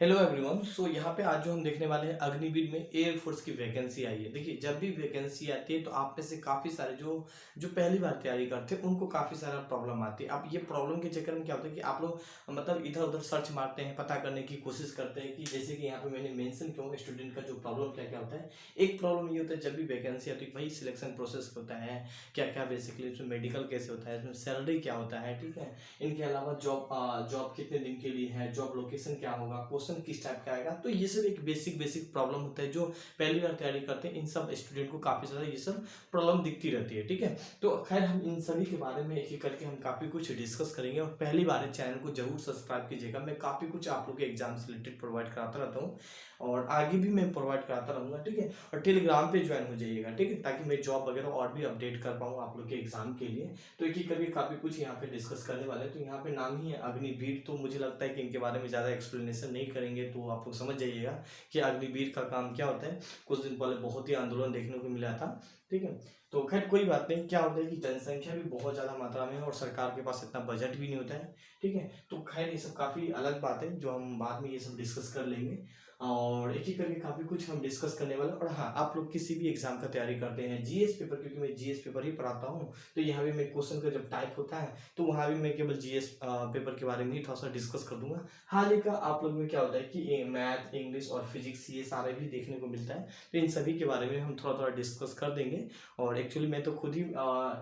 Hello everyone. सो यहाँ पे आज जो हम देखने वाले हैं अग्निवीर में एयर फोर्स की वैकेंसी आई है। देखिए, जब भी वैकेंसी आती है तो आप में से काफ़ी सारे जो जो पहली बार तैयारी करते हैं उनको काफ़ी सारा प्रॉब्लम आती है। अब ये प्रॉब्लम के चक्कर में क्या होता है कि आप लोग मतलब इधर उधर सर्च मारते हैं, पता करने की कोशिश करते हैं कि जैसे कि यहाँ पे मैंने मेंशन किया स्टूडेंट का जो प्रॉब्लम क्या क्या होता है। एक प्रॉब्लम ये होता है जब भी वैकेंसी आती है वही सिलेक्शन प्रोसेस होता है, क्या क्या बेसिकली इसमें मेडिकल कैसे होता है, इसमें सैलरी क्या होता है, ठीक है। इनके अलावा जॉब जॉब कितने दिन के लिए है, जॉब लोकेशन क्या होगा, क्वेश्चन किस टाइप का आएगा। तो ये सब एक बेसिक बेसिक प्रॉब्लम होता है जो पहली बार तैयारी करते हैं इन सब स्टूडेंट को काफ़ी ज़्यादा ये सब प्रॉब्लम दिखती रहती है, ठीक है। तो खैर हम इन सभी के बारे में एक एक करके हम काफ़ी कुछ डिस्कस करेंगे। और पहली बार है चैनल को जरूर सब्सक्राइब कीजिएगा। मैं काफ़ी कुछ आप लोग के एग्जाम से रिलेटेड प्रोवाइड कराता रहता हूँ और आगे भी मैं प्रोवाइड कराता रहूँगा, ठीक है। और टेलीग्राम पे ज्वाइन हो जाइएगा, ठीक है, ताकि मैं जॉब वगैरह और भी अपडेट कर पाऊँ आप लोग के एग्जाम के लिए। तो एक ही करके काफ़ी कुछ यहाँ पे डिस्कस करने वाले हैं। तो यहाँ पे नाम ही है अग्निवीर, तो मुझे लगता है कि इनके बारे में ज़्यादा एक्सप्लेनेशन नहीं करेंगे, तो आप लोग समझ जाइएगा कि अग्निवीर का काम क्या होता है। कुछ दिन पहले बहुत ही आंदोलन देखने को मिला था, ठीक है। तो खैर कोई बात नहीं। क्या होता है कि जनसंख्या भी बहुत ज़्यादा मात्रा में है और सरकार के पास इतना बजट भी नहीं होता है, ठीक है। तो खैर ये सब काफ़ी अलग बात है जो हम बाद में ये सब डिस्कस कर लेंगे। और एक ही करके काफ़ी कुछ हम डिस्कस करने वाले हैं। और हाँ, आप लोग किसी भी एग्जाम का तैयारी करते हैं, जीएस पेपर, क्योंकि मैं जीएस पेपर ही पढ़ाता हूँ, तो यहाँ भी मैं क्वेश्चन का जब टाइप होता है तो वहाँ भी मैं केवल जीएस पेपर के बारे में ही थोड़ा सा डिस्कस कर दूंगा। हाल ही का आप लोग में क्या होता है कि मैथ, इंग्लिश और फिजिक्स ये सारे भी देखने को मिलता है, तो इन सभी के बारे में हम थोड़ा थोड़ा डिस्कस कर देंगे। और एक्चुअली मैं तो खुद ही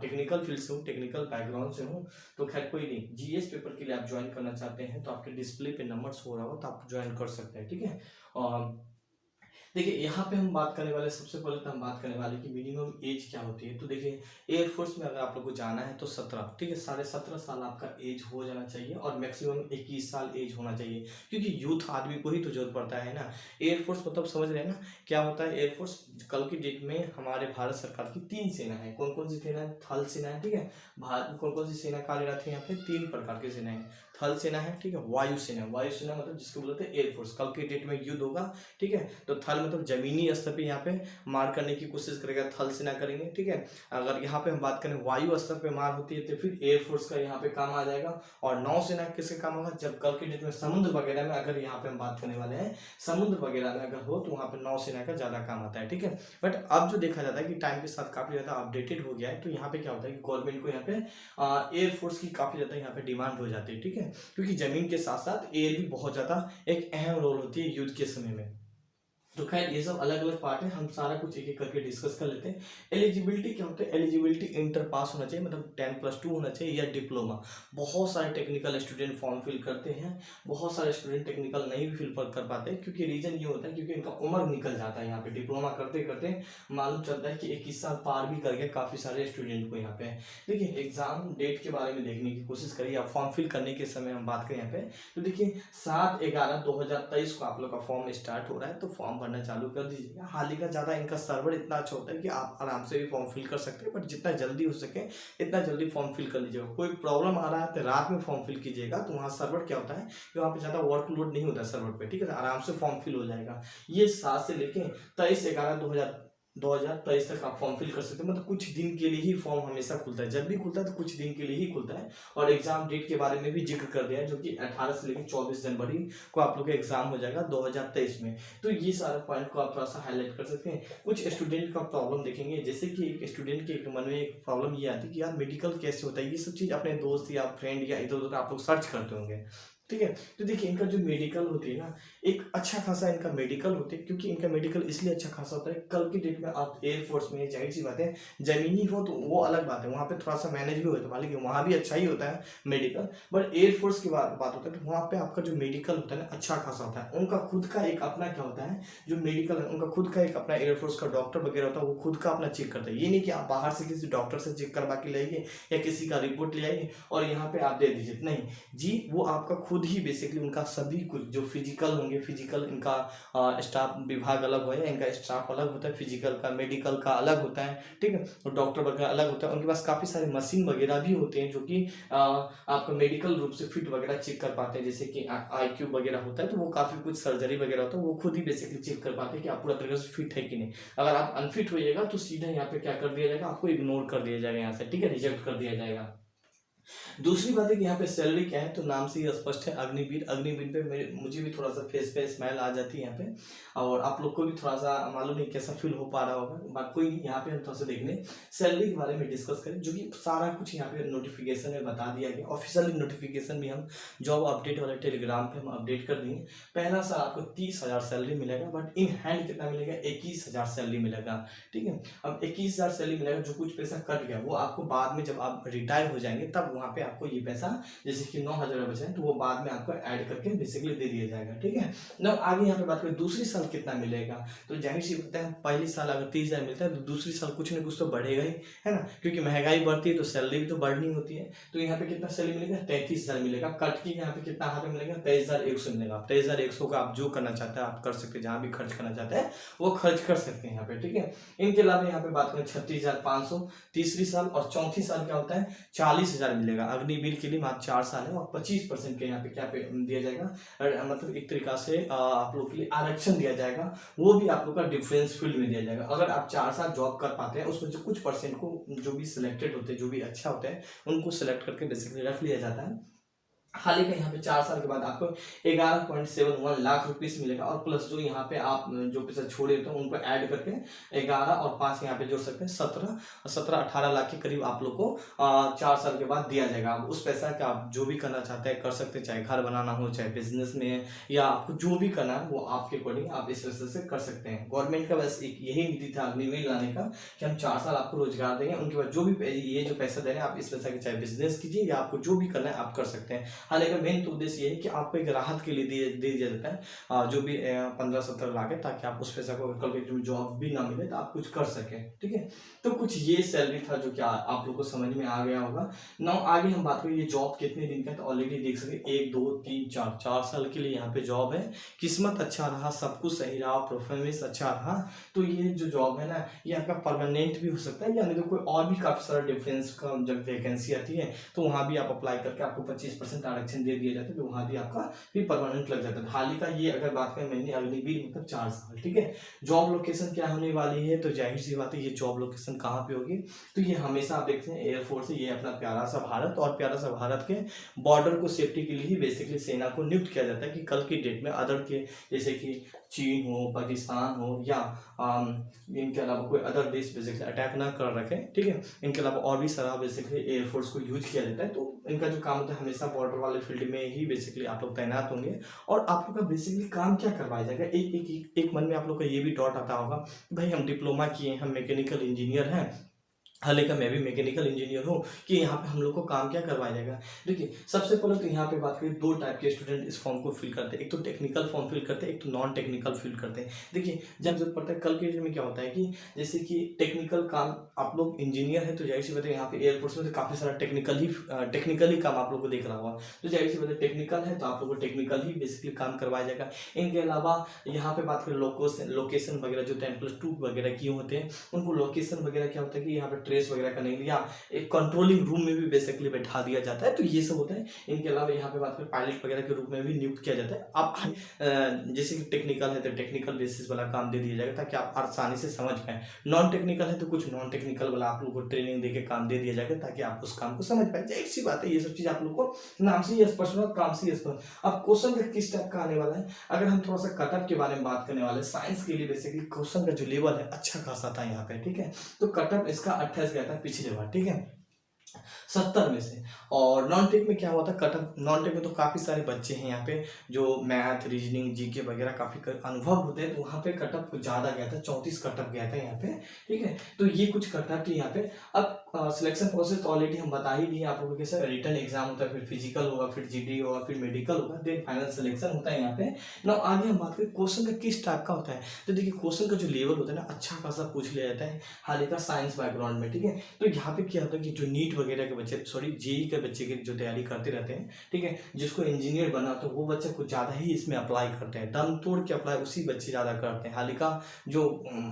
टेक्निकल फील्ड से हूँ, टेक्निकल बैकग्राउंड से हूँ। तो खैर कोई नहीं, जीएस पेपर के लिए आप ज्वाइन करना चाहते हैं तो आपके डिस्प्ले पे नंबर हो रहा हो तो आप ज्वाइन कर सकते हैं, ठीक है। और देखिए, यहाँ पे हम बात करने वाले, सबसे पहले तो हम बात करने वाले कि मिनिमम एज क्या होती है। तो देखिए, एयरफोर्स में अगर आप लोग को जाना है तो 17, ठीक है, 17.5 साल आपका एज हो जाना चाहिए और मैक्सिमम 21 साल एज होना चाहिए, क्योंकि यूथ आदमी को ही तो जरूरत पड़ता है ना। एयरफोर्स मतलब समझ रहे हैं ना क्या होता है एयरफोर्स। कल की डेट में हमारे भारत सरकार की 3 सेना है। कौन कौन सी सेना है? थल सेना है, ठीक है। भारत में कौन कौन सी सेना कार्यरत है? यहाँ पे 3 प्रकार की सेना है। थल सेना है, ठीक है। वायुसेना, वायुसेना मतलब जिसको बोलते हैं एयरफोर्स। कल की डेट में युद्ध होगा, ठीक है, तो थल मतलब जमीनी स्तर पे यहाँ पे मार करने की कोशिश करेगा, थल सेना करेंगे, ठीक है। अगर यहाँ पे हम बात करें वायु स्तर पे मार होती है तो फिर एयरफोर्स का यहाँ पे काम आ जाएगा। और नौसेना किसके काम होगा? जब कल के डेट में समुद्र वगैरह में, अगर यहाँ पे हम बात करने वाले हैं समुद्र वगैरह में अगर हो तो वहाँ पे नौसेना का ज्यादा काम आता है, ठीक है। बट अब जो देखा जाता है कि टाइम के साथ काफी ज्यादा अपडेटेड हो गया है, तो यहाँ पे क्या होता है कि गवर्नमेंट को यहाँ पे एयरफोर्स की काफी ज्यादा यहाँ पे डिमांड हो जाती है, ठीक है, क्योंकि जमीन के साथ साथ एयर भी बहुत ज्यादा एक अहम रोल होती है युद्ध के समय में। तो खैर ये सब अलग अलग पार्ट है, हम सारा कुछ एक एक करके डिस्कस कर लेते हैं। एलिजिबिलिटी क्या होता है? एलिजिबिलिटी इंटर पास होना चाहिए, मतलब 10+2 होना चाहिए या डिप्लोमा। बहुत सारे टेक्निकल स्टूडेंट फॉर्म फिल करते हैं, बहुत सारे स्टूडेंट टेक्निकल नहीं भी फिल कर पाते, क्योंकि रीजन ये होता है क्योंकि इनका उम्र निकल जाता है। यहाँ पे डिप्लोमा करते करते मालूम चलता है कि 21 साल पार भी कर गए काफ़ी सारे स्टूडेंट को। यहाँ पे देखिए, एग्जाम डेट के बारे में देखने की कोशिश करिए। आप फॉर्म फिल करने के समय हम बात करें यहाँ पे, तो देखिए 7/11/2023 को आप लोग का फॉर्म स्टार्ट हो रहा है, तो फॉर्म भरना चालू कर दीजिएगा। हाल ही का ज़्यादा इनका सर्वर इतना अच्छा होता है कि आप आराम से भी फॉर्म फिल कर सकते हैं, बट जितना जल्दी हो सके इतना जल्दी फॉर्म फिल कर लीजिएगा। कोई प्रॉब्लम आ रहा है तो रात में फॉर्म फिल कीजिएगा, तो वहाँ सर्वर क्या होता है कि वहाँ पे ज़्यादा वर्कलोड नहीं होता है सर्वर पे, ठीक है, आराम से फॉर्म फिल हो जाएगा। ये 7 से लेके 23/11/2023 तक आप फॉर्म फिल कर सकते हैं। मतलब कुछ दिन के लिए ही फॉर्म हमेशा खुलता है, जब भी खुलता है तो कुछ दिन के लिए ही खुलता है। और एग्जाम डेट के बारे में भी जिक्र कर दिया है, जो कि 18 से लेकर 24 जनवरी को आप लोग का एग्जाम हो जाएगा 2023 में। तो ये सारा पॉइंट को आप थोड़ा सा हाईलाइट कर सकते हैं। कुछ स्टूडेंट का प्रॉब्लम देखेंगे, जैसे कि एक स्टूडेंट के मन में एक प्रॉब्लम ये आती है कि यार मेडिकल कैसे होता है। ये सब चीज़ अपने दोस्त या फ्रेंड या इधर उधर आप लोग सर्च करते होंगे, ठीक है। तो देखिए, इनका जो मेडिकल होती है ना, एक अच्छा खासा इनका मेडिकल होते हैं, क्योंकि इनका मेडिकल इसलिए अच्छा खासा होता है। कल की डेट में आप एयरफोर्स में, जाहिर सी बात है, जमीनी हो तो वो अलग बात है, वहाँ पे थोड़ा सा मैनेज भी होता है, मालिक वहाँ भी अच्छा ही होता है मेडिकल। बट एयरफोर्स की बात होता है तो वहाँ पे आपका जो मेडिकल होता है ना, अच्छा खासा होता है। उनका खुद का एक अपना क्या होता है, जो मेडिकल है उनका खुद का एक अपना एयरफोर्स का डॉक्टर वगैरह होता है, वो खुद का अपना चेक करता है। ये नहीं कि आप बाहर से किसी डॉक्टर से चेक करवा के लाइए या किसी का रिपोर्ट ले आइए और यहाँ पे आप दे दीजिए, नहीं जी, वो आपका खुद ही बेसिकली उनका सभी कुछ जो फिजिकल होंगे, फिजिकल इनका स्टाफ विभाग अलग हो, इनका स्टाफ अलग होता है, फिजिकल का मेडिकल का अलग होता है, ठीक है। और डॉक्टर वगैरह अलग होता है, उनके पास काफ़ी सारे मशीन वगैरह भी होते हैं जो कि आपका मेडिकल रूप से फिट वगैरह चेक कर पाते हैं। जैसे कि IQ वगैरह होता है, तो वो काफ़ी कुछ सर्जरी वगैरह होता है, वो खुद ही बेसिकली चेक कर पाते हैं कि आप पूरा तरीके से फिट है कि नहीं। अगर आप अनफिट होइएगा तो सीधा यहाँ पे क्या कर दिया जाएगा, आपको इग्नोर कर दिया जाएगा यहाँ से, ठीक है, रिजेक्ट कर दिया जाएगा। दूसरी बात है कि यहाँ पे सैलरी क्या है, तो नाम से ही स्पष्ट है अग्निवीर। अग्निवीर पे मुझे भी थोड़ा सा फेस पे स्माइल आ जाती है यहाँ पे, और आप लोग को भी थोड़ा सा मालूम नहीं कैसा फील हो पा रहा होगा, बात कोई नहीं। यहाँ पे हम थोड़ा सा देखने सैलरी के बारे में डिस्कस करें, जो कि सारा कुछ यहाँ पे नोटिफिकेशन में बता दिया गया। ऑफिशियली नोटिफिकेशन भी हम जॉब अपडेट वाले टेलीग्राम पे हम अपडेट कर देंगे। पहला साल आपको 30,000 सैलरी मिलेगा, बट इन हैंड कितना मिलेगा, 21,000 सैलरी मिलेगा। ठीक है, अब 21,000 सैलरी मिलेगा, जो कुछ पैसा कट गया वो आपको बाद में जब आप रिटायर हो जाएंगे तब वहाँ पे आपको ये पैसा, जैसे कि 9,000 बचा है तो वो बाद में आपको ऐड करके बेसिकली दे दिया जाएगा। ठीक है ना, आगे यहाँ पे बात करें दूसरी साल कितना मिलेगा, तो जाहिर सी बात है पहली साल अगर 30,000 मिलता है तो दूसरी साल कुछ ना कुछ तो बढ़ेगा ही, है ना, क्योंकि महंगाई बढ़ती है तो सैलरी भी तो बढ़नी होती है। तो यहाँ पे कितना सैलरी मिलेगा, 33,000 मिलेगा। कट की यहाँ पे कितना यहाँ पे मिलेगा, 23,100 मिलेगा। 23,100 का आप जो करना चाहते हैं आप कर सकते हैं, जहाँ भी खर्च करना चाहते हैं वो खर्च कर सकते हैं यहाँ पे। ठीक है, इनके अलावा यहाँ पे बात करें 36,500 तीसरी साल, और चौथी साल क्या होता है 40,000 मिलेगा। अग्निवीर के लिए मात्र 4 साल है, और 25% के यहाँ पे क्या पे दिया जाएगा, मतलब एक तरीका से आप लोग के लिए आरक्षण दिया जाएगा, वो भी आप लोग का डिफेंस फील्ड में दिया जाएगा। अगर आप 4 साल जॉब कर पाते हैं उसमें जो कुछ परसेंट को जो भी सिलेक्टेड होते हैं, जो भी अच्छा होता है उनको सिलेक्ट करके बेसिकली रख लिया जाता है। हाल ही का यहाँ पे 4 साल के बाद आपको 11.71 लाख रुपीस मिलेगा, और प्लस जो यहाँ पे आप जो पैसा छोड़े थे उनको ऐड करके 11 और 5 यहाँ पे जोड़ सकते हैं, 17-18 लाख के करीब आप लोग को 4 साल के बाद दिया जाएगा। आप उस पैसा का आप जो भी करना चाहते हैं कर सकते हैं, चाहे घर बनाना हो, चाहे बिजनेस में, या आपको जो भी करना है वो आपके अकॉर्डिंग आप इस वजह से कर सकते हैं। गवर्नमेंट का बस एक यही नीति था अग्निवीर लाने का कि हम 4 साल आपको रोजगार देंगे, उनके बाद जो भी ये जो पैसा दे रहे हैं आप इस पैसा के चाहे बिजनेस कीजिए या आपको जो भी करना है आप कर सकते हैं। हालांकि मेन तो उद्देश्य ये है कि आपको एक राहत के लिए दे दिया जाता है जो भी 15-17 लाख है, ताकि आप उस पैसा को कल के जॉब भी ना मिले तो आप कुछ कर सके। ठीक है, तो कुछ ये सैलरी था जो कि आप लोग को समझ में आ गया होगा। नाउ आगे हम बात करें ये जॉब कितने दिन का है, तो ऑलरेडी देख सके 1 2 3 4 साल के लिए यहाँ पे जॉब है। किस्मत अच्छा रहा, सब कुछ सही रहा, परफॉर्मेंस अच्छा रहा, तो ये जो जॉब है ना ये आपका परमानेंट भी हो सकता है, यानी तो कोई और भी काफी सारा डिफरेंस का जब वैकेंसी आती है तो वहां भी आप अप्लाई करके आपको 25% आरक्षण दे दिया जाता है, तो वहां भी आपका भी परमानेंट लग जाता है। हाल ही का ये अगर बात करें मैंने अग्निवीर मतलब 4 साल। ठीक है, जॉब लोकेशन क्या होने वाली है, तो जाहिर सी बात है ये जॉब लोकेशन कहाँ पे होगी, तो ये हमेशा आप देखते हैं एयरफोर्स है, ये अपना प्यारा सा भारत, और प्यारा सा भारत के बॉर्डर को सेफ्टी के लिए ही बेसिकली सेना को नियुक्त किया जाता है कि कल की डेट में अदर के जैसे कि चीन हो, पाकिस्तान हो, या इनके अलावा कोई अदर देश बेसिकली अटैक ना कर रखे। ठीक है, इनके अलावा और भी सारा बेसिकली एयरफोर्स को यूज किया जाता है, तो इनका जो काम होता है हमेशा बॉर्डर वाले फील्ड में ही बेसिकली आप लोग तैनात होंगे। और आप लोग का बेसिकली काम क्या करवाया जाएगा, एक मन में आप लोग का ये भी डाउट आता होगा, भाई हम डिप्लोमा किए, हम मैकेनिकल इंजीनियर हैं, हालांकि मैं भी मैकेनिकल इंजीनियर हूँ, कि यहाँ पे हम लोग को काम क्या करवाया जाएगा। देखिए सबसे पहले तो यहाँ पे बात करें 2 टाइप के स्टूडेंट इस फॉर्म को फिल करते हैं, एक तो टेक्निकल फॉर्म फिल करते हैं, एक तो नॉन टेक्निकल फिल करते हैं। देखिए जब जरूरत पड़ता है, कल के डेट में क्या होता है कि जैसे कि टेक्निकल काम आप लोग इंजीनियर है तो जाहिर सी बात है यहाँ पे एयरफोर्स में काफ़ी सारा टेक्निकली काम आप लोग को देख रहा होगा, तो जाहिर सी बात है टेक्निकल है तो आप लोग को टेक्निकल ही बेसिकली काम करवाया जाएगा। इनके अलावा यहाँ पे बात करें लोकेशन वगैरह जो 10+2 वगैरह किए होते हैं उनको लोकेशन वगैरह क्या होता है कि यहाँ पे ट्रेस वगैरह करने के लिए या एक कंट्रोलिंग रूम में भी बेसिकली बैठा दिया जाता है, तो ये सब होता है। इनके अलावा यहाँ पे बात करें पायलट वगैरह के रूप में भी नियुक्त किया जाता है। आप जैसे कि टेक्निकल है तो टेक्निकल बेसिस वाला काम दे दिया जाएगा ताकि आप आसानी से समझ पाए, नॉन टेक्निकल है तो कुछ नॉन टेक्निकल वाला आप लोग को ट्रेनिंग देके काम दे दिया जाएगा ताकि आप उस काम को समझ पाए। जाहिर सी बात है ये सब चीज आप लोग को नाम से ही स्पष्ट और काम से ही स्पष्ट। अब क्वेश्चन का किस टाइप का आने वाला है, अगर हम थोड़ा सा कटअप के बारे में बात करने वाले, साइंस के लिए बेसिकली क्वेश्चन का जो लेवल है अच्छा खासा था यहाँ पे। ठीक है, तो कटअप इसका 28 गया था पिछले बार। ठीक है, 70 में से। और नॉन टेक में क्या हुआ था, कटअप नॉन टेक में तो काफ़ी सारे बच्चे हैं यहाँ पे जो मैथ रीजनिंग जीके वगैरह काफ़ी अनुभव होते हैं, तो वहाँ पे कटअप ज़्यादा गया था, 34 कटअप गया था यहाँ पे। ठीक है, तो ये कुछ कटअप थी यहाँ पे। अब सिलेक्शन प्रोसेस तो ऑलरेडी हम बता ही दिए आप लोगों के साथ, रिटन एग्जाम होता है, फिर फिजिकल होगा, फिर जीडी होगा, फिर मेडिकल होगा, देन फाइनल सिलेक्शन होता है यहाँ पे। ना आगे हम बात करें क्वेश्चन का किस टाइप का होता है, तो देखिए क्वेश्चन का जो लेवल होता है ना अच्छा खासा पूछ लिया जाता है हाल ही का साइंस बैकग्राउंड में। ठीक है, तो यहाँ पे क्या होता है कि जो नीट वगैरह के बच्चे, सॉरी जेई के बच्चे की जो तैयारी करते रहते हैं, ठीक है, जिसको इंजीनियर बनना तो वो बच्चे कुछ ज़्यादा ही इसमें अप्लाई करते हैं, दम तोड़ के अप्लाई उसी बच्चे ज़्यादा करते हैं। हाल ही का जो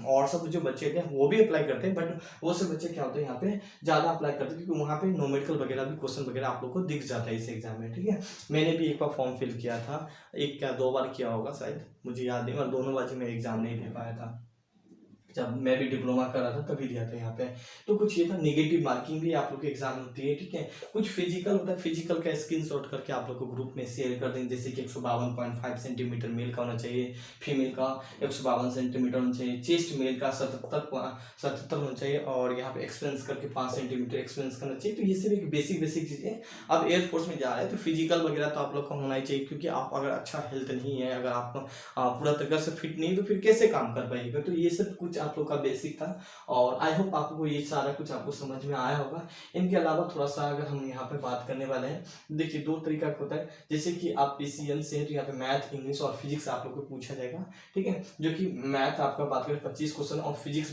और सब जो बच्चे थे वो भी अप्लाई करते हैं, बट वो सब बच्चे क्या होते हैं यहाँ पे ज़्यादा अप्लाई करते हैं क्योंकि वहाँ पे न्यूमेरिकल वगैरह भी क्वेश्चन वगैरह आप लोग को दिख जाता है इस एग्जाम में। ठीक है, मैंने भी एक बार फॉर्म फिल किया था, एक क्या 2 बार किया होगा शायद, मुझे याद नहीं, और दोनों बार मैं एग्जाम नहीं दे पाया था। जब मैं भी डिप्लोमा कर रहा था तभी दिया था यहाँ पे। तो कुछ ये था, नेगेटिव मार्किंग भी आप लोग के एग्जाम में होती है, ठीक है। कुछ फिजिकल होता है, फिजिकल का स्क्रीनशॉट करके आप लोग को ग्रुप में शेयर कर देंगे, जैसे कि 152.5 सेंटीमीटर मेल का होना चाहिए, फीमेल का 152 सेंटीमीटर होना चाहिए, चेस्ट मेल का 77 होना चाहिए, और यहाँ पे एक्सपेंस करके 5 सेंटीमीटर एक्सपेंस करना चाहिए। तो ये सिर्फ एक बेसिक बेसिक चीज़ें। अब एयरफोर्स में जा रहे हैं तो फिजिकल वगैरह तो आप लोग का होना ही चाहिए, क्योंकि आप अगर अच्छा हेल्थ नहीं है, अगर आप पूरा तरीका से फिट नहीं, तो फिर कैसे काम कर पाएगा। तो ये सब कुछ आप लोग का बेसिक था, और आई होप आपको ये सारा कुछ आपको समझ में आया होगा। इनके अलावा थोड़ा सा अगर हम यहाँ पे बात करने वाले हैं, देखिए 2 तरीका का होता है, जैसे कि आप पीसीएम से हैं तो यहाँ पे मैथ, इंग्लिश और फिजिक्स आप लोग को पूछा जाएगा, ठीक है। जो कि मैथ आपका बात करें 25 क्वेश्चन, और फिजिक्स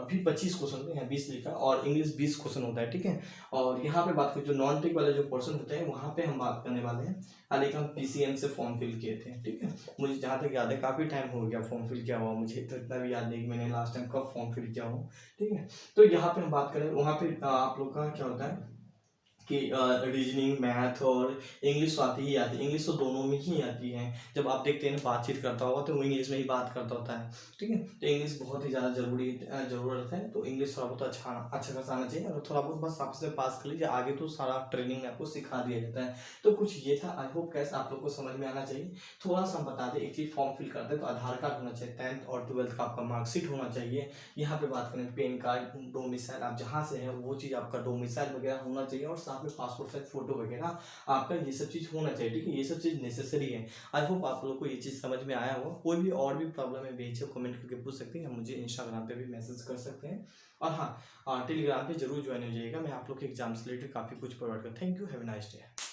भी 25 क्वेश्चन में है, 20 लिखा, और इंग्लिश 20 क्वेश्चन होता है, ठीक है। और यहाँ पे बात करें जो नॉन टेक वाले जो पोर्शन होते हैं, वहाँ पे हम बात करने वाले हैं, हालांकि हम पीसीएम से फॉर्म फिल किए थे, ठीक है। मुझे जहाँ तक याद है काफ़ी टाइम हो गया फॉर्म फिल किया हुआ, मुझे तो इतना भी याद नहीं कि मैंने लास्ट टाइम कब फॉर्म फिल किया हूँ, ठीक है। तो यहाँ पे हम बात करें, वहाँ पे आप लोग का क्या होता है कि रीजनिंग, मैथ और इंग्लिश तो आती ही आती है, इंग्लिश तो दोनों में ही आती है। जब आप देखते हैं बातचीत करता होगा तो वो इंग्लिश में ही बात करता होता है, ठीक है। तो इंग्लिश बहुत ही ज़्यादा ज़रूरत है, तो इंग्लिश थोड़ा बहुत अच्छा खासा आना चाहिए, और थोड़ा बहुत बस आपस में पास कर लीजिए, आगे तो सारा ट्रेनिंग में आपको सिखा दिया जाता है। तो कुछ ये था, आई होप कैसे आप लोग को समझ में आना चाहिए। थोड़ा सा हम बता दें, एक चीज़ फॉर्म फिल करते हैं तो आधार कार्ड होना चाहिए, 10th और 12th का आपका मार्कशीट होना चाहिए। यहाँ पे बात करें पैन कार्ड, डोमिसाइल आप जहाँ से है वो चीज़ आपका डोमिसाइल वगैरह होना चाहिए, और साथ में पासपोर्ट साइज फोटो वगैरह आपका ये सब चीज़ होना चाहिए, ठीक है। ये सब चीज़ नेसेसरी है। आई होप आप लोगों को ये चीज़ समझ में आया होगा। कोई भी और भी प्रॉब्लम है बेझिझक कमेंट करके पूछ सकते हैं, या मुझे इंस्टाग्राम पे भी मैसेज कर सकते हैं, और हाँ टेलीग्राम पे जरूर ज्वाइन हो जाइएगा, मैं आप लोग के एग्जाम से रिलेटेड काफ़ी कुछ प्रोवाइड कर। Thank you, have a nice day.